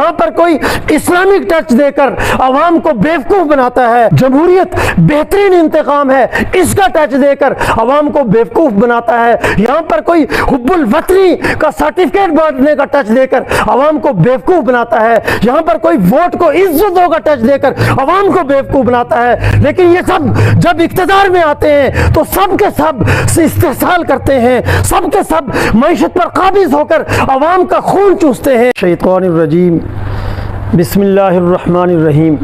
یہاں پر کوئی Islamic touch دے کر عوام کو بیوقوف بناتا ہے، جمہوریت بہترین انتقام ہے اس کا ٹچ دے کر عوام کو بیوقوف بناتا ہے، یہاں پر کوئی حب الوطنی کا سرٹیفکیٹ بانٹنے کا ٹچ دے کر عوام کو بیوقوف بناتا ہے، یہاں پر کوئی ووٹ کو عزتوں کا ٹچ دے کر عوام کو بیوقوف بناتا ہے۔ لیکن یہ سب جب اقتدار میں آتے ہیں تو سب کے سب سے استحصال کرتے ہیں، سب کے سب معیشت پر قابض ہو کر عوام کا خون چوستے ہیں۔ شیطان الرجیم، بسم اللہ الرحمن الرحیم،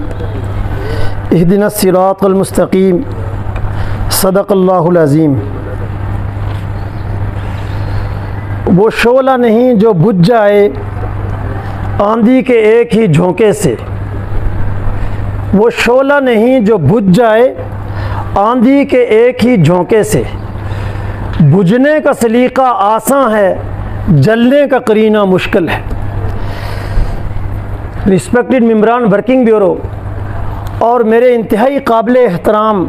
اہدنا الصراط المستقیم، صدق اللہ العظیم۔ وہ شعلہ نہیں جو بجھ جائے آندھی کے ایک ہی جھونکے سے، وہ شعلہ نہیں جو بجھ جائے آندھی کے ایک ہی جھونکے سے، بجھنے کا سلیقہ آساں ہے، جلنے کا قرینہ مشکل ہے۔ رسپیکٹڈ ممبران ورکنگ بیورو اور میرے انتہائی قابل احترام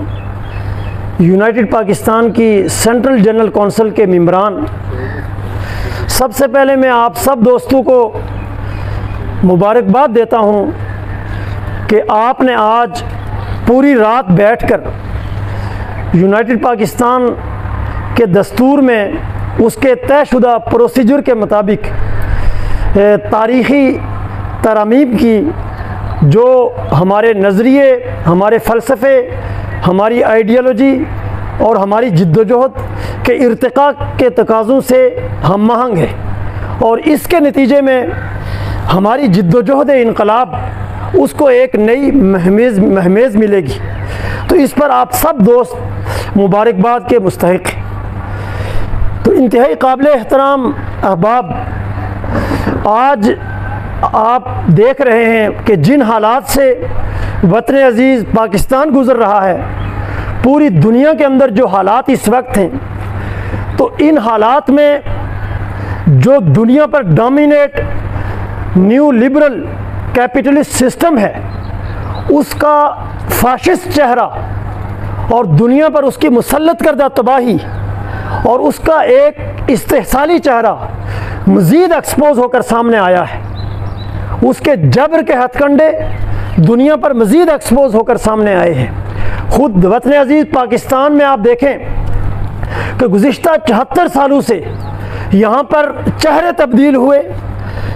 یونائٹڈ پاکستان کی سینٹرل جنرل کونسل کے ممبران، سب سے پہلے میں آپ سب دوستوں کو مبارکباد دیتا ہوں کہ آپ نے آج پوری رات بیٹھ کر یونائٹڈ پاکستان کے دستور میں اس کے طے شدہ پروسیجر کے مطابق تاریخی ترامیم کی، جو ہمارے نظریے، ہمارے فلسفے، ہماری آئیڈیالوجی اور ہماری جد و جہد کے ارتقاء کے تقاضوں سے ہم آہنگ ہے، اور اس کے نتیجے میں ہماری جد و جہد انقلاب اس کو ایک نئی مہمیز ملے گی۔ تو اس پر آپ سب دوست مبارکباد کے مستحق ہیں۔ تو انتہائی قابل احترام احباب، آج آپ دیکھ رہے ہیں کہ جن حالات سے وطن عزیز پاکستان گزر رہا ہے، پوری دنیا کے اندر جو حالات اس وقت ہیں، تو ان حالات میں جو دنیا پر dominate neo liberal capitalist system ہے، اس کا فاشسٹ چہرہ اور دنیا پر اس کی مسلط کردہ تباہی اور اس کا ایک استحصالی چہرہ مزید ایکسپوز ہو کر سامنے آیا ہے۔ اس کے جبر کے ہتھ کنڈے دنیا پر مزید ایکسپوز ہو کر سامنے آئے ہیں۔ خود وطن عزیز پاکستان میں آپ دیکھیں کہ گزشتہ 74 سالوں سے یہاں پر چہرے تبدیل ہوئے،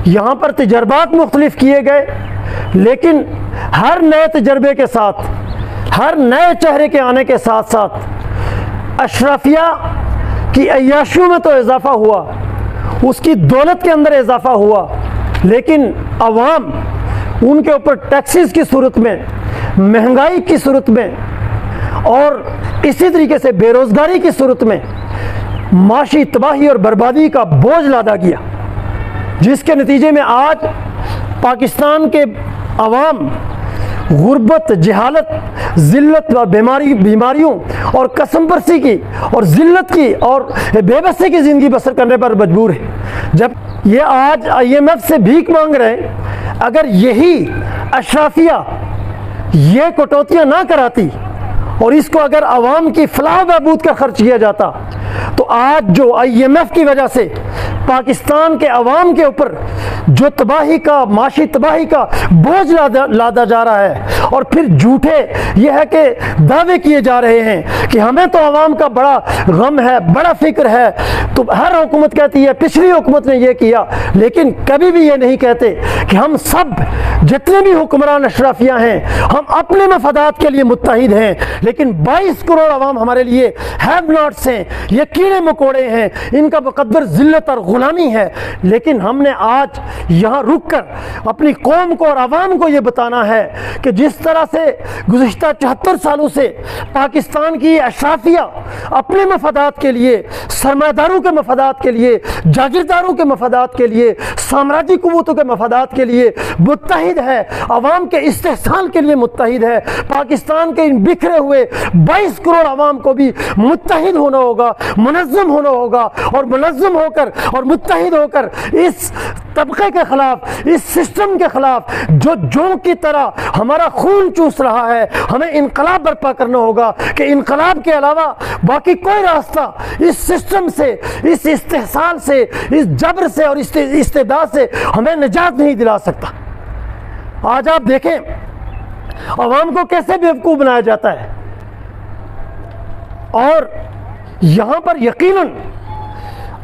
یہاں پر تجربات مختلف کیے گئے، لیکن ہر نئے تجربے کے ساتھ، ہر نئے چہرے کے آنے کے ساتھ ساتھ اشرافیہ کی عیاشیوں میں تو اضافہ ہوا، اس کی دولت کے اندر اضافہ ہوا، لیکن عوام ان کے اوپر ٹیکسز کی صورت میں، مہنگائی کی صورت میں اور اسی طریقے سے بے روزگاری کی صورت میں معاشی تباہی اور بربادی کا بوجھ لادا گیا، جس کے نتیجے میں آج پاکستان کے عوام غربت، جہالت، ذلت و بیماریوں اور قسم پرسی کی اور ذلت کی اور بے بسی کی زندگی بسر کرنے پر مجبور ہے۔ جب یہ آج IMF سے بھیک مانگ رہے ہیں، اگر یہی اشرافیہ یہ کٹوتیاں نہ کراتی اور اس کو اگر عوام کی فلاح و بہبود کا خرچ کیا جاتا، تو آج جو IMF کی وجہ سے پاکستان کے عوام کے اوپر جو تباہی کا، معاشی تباہی کا بوجھ لادا جا رہا ہے، اور پھر جھوٹے یہ ہے کہ دعوے کیے جا رہے ہیں کہ ہمیں تو عوام کا بڑا غم ہے، بڑا فکر ہے، تو ہر حکومت کہتی ہے پچھلی حکومت نے یہ کیا، لیکن کبھی بھی یہ نہیں کہتے کہ ہم سب جتنے بھی حکمران اشرافیہ ہیں ہم اپنے مفادات کے لیے متحد ہیں، لیکن 22 کروڑ عوام ہمارے لیے ہیو ناٹس ہیں، یہ کیڑے مکوڑے ہیں، ان کا مقدر ذلت اور غلامی ہے۔ لیکن ہم نے آج یہاں رک کر اپنی قوم کو اور عوام کو یہ بتانا ہے کہ جس طرح سے گزشتہ 74 سالوں سے پاکستان کی اشرافیہ اپنے مفادات کے لیے، سرمایہ داروں کے مفادات کے لیے، جاگیرداروں کے مفادات کے لیے، سامراجی قوتوں کے مفادات کے لیے متحد ہے، عوام کے استحصال کے لیے متحد ہے، پاکستان کے ان بکھرے ہوئے 22 کروڑ عوام کو بھی متحد ہونا ہوگا، منظم ہونا ہوگا، اور منظم ہو کر اور متحد ہو کر اس طبقے کے خلاف، اس سسٹم کے خلاف جو جونک کی طرح ہمارا خون چوس رہا ہے، ہمیں انقلاب برپا کرنا ہوگا کہ انقلاب کے علاوہ باقی کوئی راستہ اس سسٹم سے، اس استحصال سے، اس جبر سے اور استبداد سے ہمیں نجات نہیں دلا سکتا۔ آج آپ دیکھیں عوام کو کیسے بیوقوف بنایا جاتا ہے، اور یہاں پر یقیناً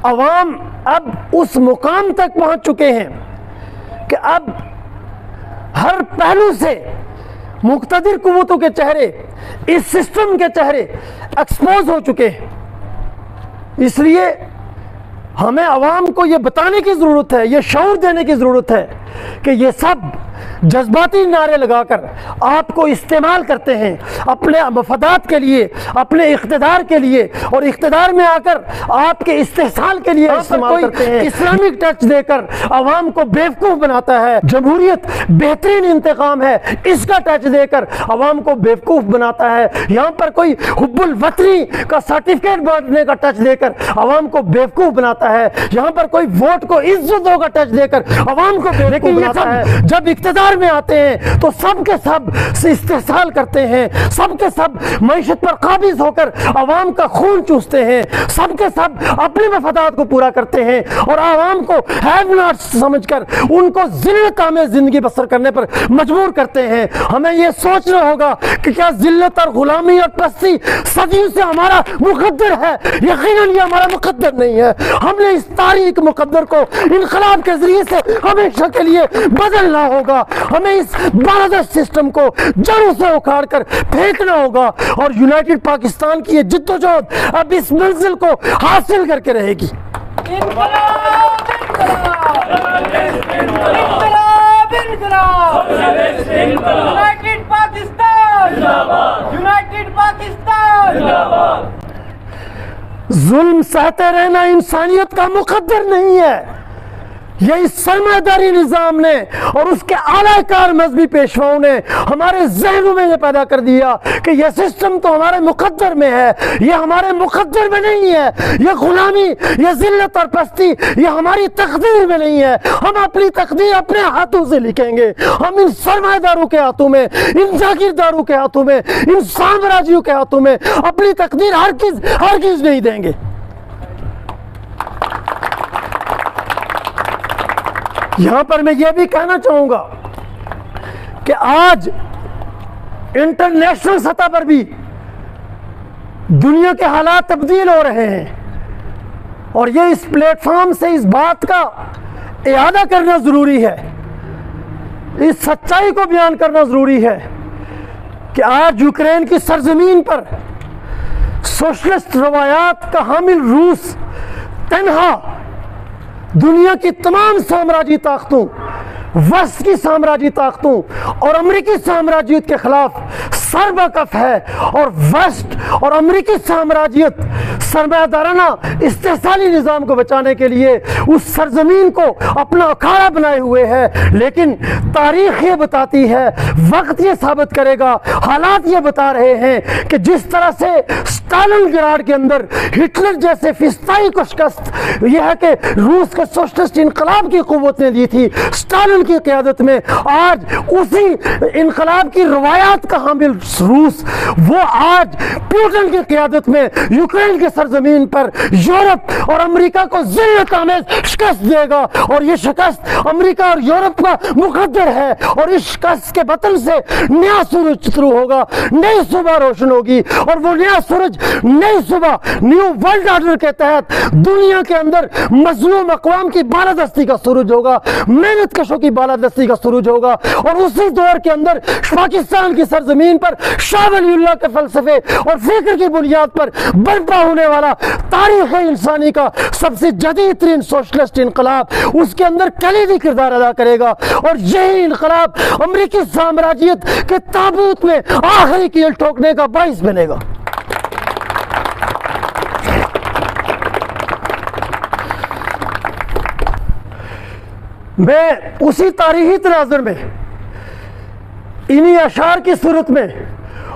عوام اب اس مقام تک پہنچ چکے ہیں کہ اب ہر پہلو سے مقتدر قوتوں کے چہرے، اس سسٹم کے چہرے ایکسپوز ہو چکے ہیں۔ اس لیے ہمیں عوام کو یہ بتانے کی ضرورت ہے، یہ شعور دینے کی ضرورت ہے کہ یہ سب جذباتی نعرے لگا کر آپ کو استعمال کرتے ہیں اپنے مفادات کے لیے، اپنے اقتدار کے لیے، اور اقتدار میں آ کر آپ کے استحصال کے لیے استعمال کرتے ہیں۔ اسلامک ٹچ دے کر عوام کو بیوقوف بناتا ہے، جمہوریت بہترین انتقام ہے اس کا ٹچ دے کر عوام کو بیوقوف بناتا ہے۔ یہاں پر کوئی حب الوطنی کا سرٹیفکیٹ بانٹنے کا ٹچ دے کر عوام کو بیوقوف بناتا ہے۔ یہاں پر کوئی ووٹ کو عزتوں کا ٹچ دے کر عوام کو بیوقوف بناتا ہے۔ جب اقتدار میں آتے ہیں تو سب کے سب استحصال کرتے ہیں، سب کے سب معیشت پر قابض ہو کر عوام کا خون چوستے ہیں، سب کے سب اپنے مفادات کو پورا کرتے ہیں، اور عوام کو ہیو ناٹ سمجھ کر ان کو ذلت آمیز زندگی بسر کرنے پر مجبور کرتے ہیں۔ ہمیں یہ سوچنا ہوگا کہ کیا ذلت اور غلامی اور پستی صدیوں سے ہمارا مقدر ہے؟ یقیناً یہ ہمارا مقدر نہیں ہے۔ ہم نے اس تاریخ مقدر کو انقلاب کے ذریعے سے ہمیشہ کے لیے بدلنا ہوگا۔ ہمیں اس بالادست سسٹم کو جڑوں سے اکھاڑ کر پھینکنا ہوگا، اور یونائٹڈ پاکستان کی یہ جدوجہد اب اس منزل کو حاصل کر کے رہے گی۔ ظلم سہتے رہنا انسانیت کا مقدر نہیں ہے۔ یہ اس سرمایہ داری نظام نے اور اس کے اعلی کار مذہبی پیشواؤں نے ہمارے ذہنوں میں یہ پیدا کر دیا کہ یہ سسٹم تو ہمارے مقدر میں ہے، یہ ہمارے مقدر میں نہیں ہے۔ یہ غلامی، یہ ذلت اور پستی یہ ہماری تقدیر میں نہیں ہے۔ ہم اپنی تقدیر اپنے ہاتھوں سے لکھیں گے۔ ہم ان سرمایہ داروں کے ہاتھوں میں، ان جاگیرداروں کے ہاتھوں میں، ان سامراجیوں کے ہاتھوں میں اپنی تقدیر ہرگز نہیں دیں گے۔ یہاں پر میں یہ بھی کہنا چاہوں گا کہ آج انٹرنیشنل سطح پر بھی دنیا کے حالات تبدیل ہو رہے ہیں، اور یہ اس پلیٹ فارم سے اس بات کا اعادہ کرنا ضروری ہے، اس سچائی کو بیان کرنا ضروری ہے کہ آج یوکرین کی سرزمین پر سوشلسٹ روایات کا حامل روس تنہا دنیا کی تمام سامراجی طاقتوں، وسط کی سامراجی طاقتوں اور امریکی سامراجیت کے خلاف سر بکف ہے، اور وسط اور امریکی سامراجیت سرمایہ دارانہ استحصالی نظام کو بچانے کے لیے اس سرزمین کو اپنا اکھاڑا بنائے ہوئے ہے۔ لیکن تاریخ یہ بتاتی ہے، وقت یہ ثابت کرے گا، حالات یہ بتا رہے ہیں کہ جس طرح سے اسٹالن گراڈ کے اندر ہٹلر جیسے فسطائی کو شکست یہ ہے کہ روس کے سوشلسٹ انقلاب کی قوت نے دی تھی اسٹالن کی قیادت میں، آج اسی انقلاب کی روایات کا حامل روس وہ آج پیوٹن کی قیادت میں یوکرین کے سرزمین پر یورپ اور امریکہ کو ذلت آمیز شکست دے گا، اور یہ شکست امریکہ اور یورپ کا مقدر ہے، اور اس شکست کے بطن سے نیا سورج شروع ہوگا، نئی صبح روشن ہوگی، اور وہ نیا سورج نئی صبح نیو ورلڈ آرڈر کے تحت دنیا کے اندر مظلوم اقوام کی بالادستی کا سورج ہوگا، محنت کشوں کی بالادستی کا سورج ہوگا، اور اسی دور کے اندر پاکستان کی سرزمین پر شاہ ولی اللہ کے فلسفے اور فکر کی بنیاد پر برپا ہونے والا تاریخ انسانی کا سب سے جدید ترین سوشلسٹ انقلاب اس کے اندر کلیدی کردار ادا کرے گا، اور یہی انقلاب امریکی سامراجیت کے تابوت میں آخری کیل ٹھوکنے کا باعث بنے گا۔ میں اسی تاریخی تناظر میں انہی اشعار کی صورت میں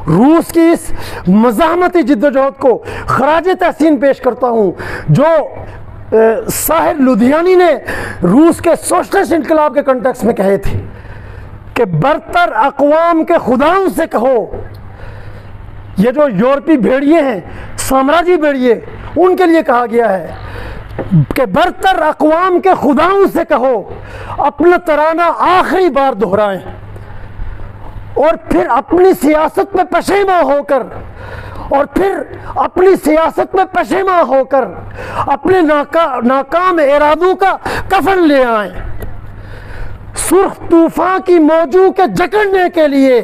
روس کی اس مزاحمتی جدوجہد کو خراج تحسین پیش کرتا ہوں جو ساحر لدھیانی نے روس کے سوشلسٹ انقلاب کے کنٹیکس میں کہے تھے کہ برتر اقوام کے خداؤں سے کہو، یہ جو یورپی بھیڑیے ہیں، سامراجی بھیڑیے، ان کے لیے کہا گیا ہے کہ برتر اقوام کے خداؤں سے کہو اپنا ترانہ آخری بار دہرائیں۔ اور پھر اپنی سیاست میں پشیماں ہو کر اپنے ناکام ارادوں کا کفن لے آئیں. سرخ طوفان کی موجوں کے جکڑنے کے لیے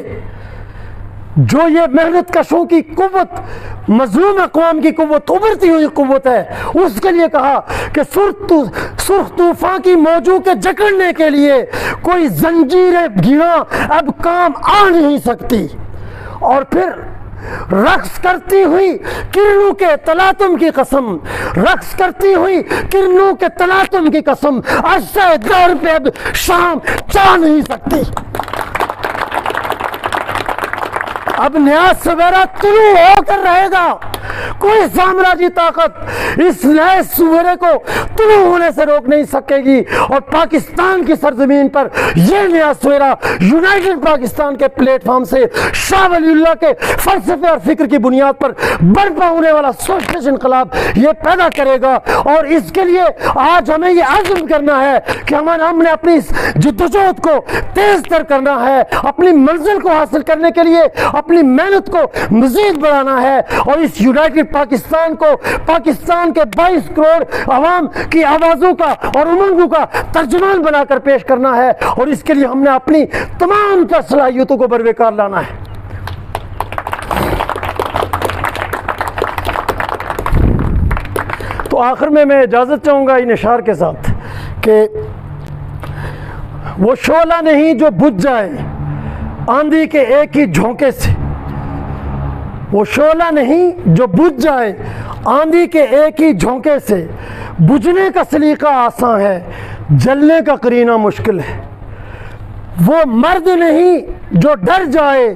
جو یہ محنت کشوں کی قوت، مظلوم اقوام کی قوت، ابھرتی ہوئی قوت ہے، اس کے لیے کہا کہ سرخ طوفان کی موجوں کے جکڑنے کے لیے کوئی زنجیریں گھیرا اب کام آ نہیں سکتی. اور پھر رقص کرتی ہوئی کرنوں کے تلاطم کی قسم، عرصہ دور پہ اب شام چاہ نہیں سکتی. اب نیا سویرا طلوع ہو کر رہے گا. کوئی سامراجی طاقت اس نئے سویرے کو طلوع ہونے سے روک نہیں سکے گی، اور پاکستان کی سرزمین پر یہ نیا سویرا یونائٹڈ پاکستان کے پلیٹ فارم سے شاہ ولی اللہ کے فلسفے اور فکر کی بنیاد پر برپا ہونے والا سوشلسٹ انقلاب یہ پیدا کرے گا. اور اس کے لیے آج ہمیں یہ عزم کرنا ہے کہ ہم نے اپنی جدوجہد کو تیز تر کرنا ہے، اپنی منزل کو حاصل کرنے کے لیے اپنی محنت کو مزید بڑھانا ہے، اور اس یونائٹڈ پاکستان کو پاکستان کے 22 کروڑ عوام کی آوازوں کا اور امنگوں کا ترجمان بنا کر پیش کرنا ہے. اور اس کے لیے ہم نے اپنی تمام تر صلاحیتوں کو بروکار لانا ہے. تو آخر میں اجازت چاہوں گا ان اشعار کے ساتھ کہ وہ شعلہ نہیں جو بجھ جائے آندھی کے ایک ہی جھونکے سے، وہ شعلہ نہیں جو بجھ جائے آندھی کے ایک ہی جھونکے سے، بجھنے کا سلیقہ آسان ہے، جلنے کا قرینہ مشکل ہے. وہ مرد نہیں جو ڈر جائے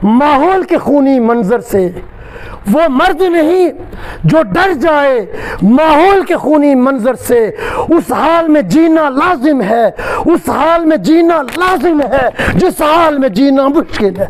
ماحول کے خونی منظر سے، وہ مرد نہیں جو ڈر جائے ماحول کے خونی منظر سے. اس حال میں جینا لازم ہے، جس حال میں جینا مشکل ہے.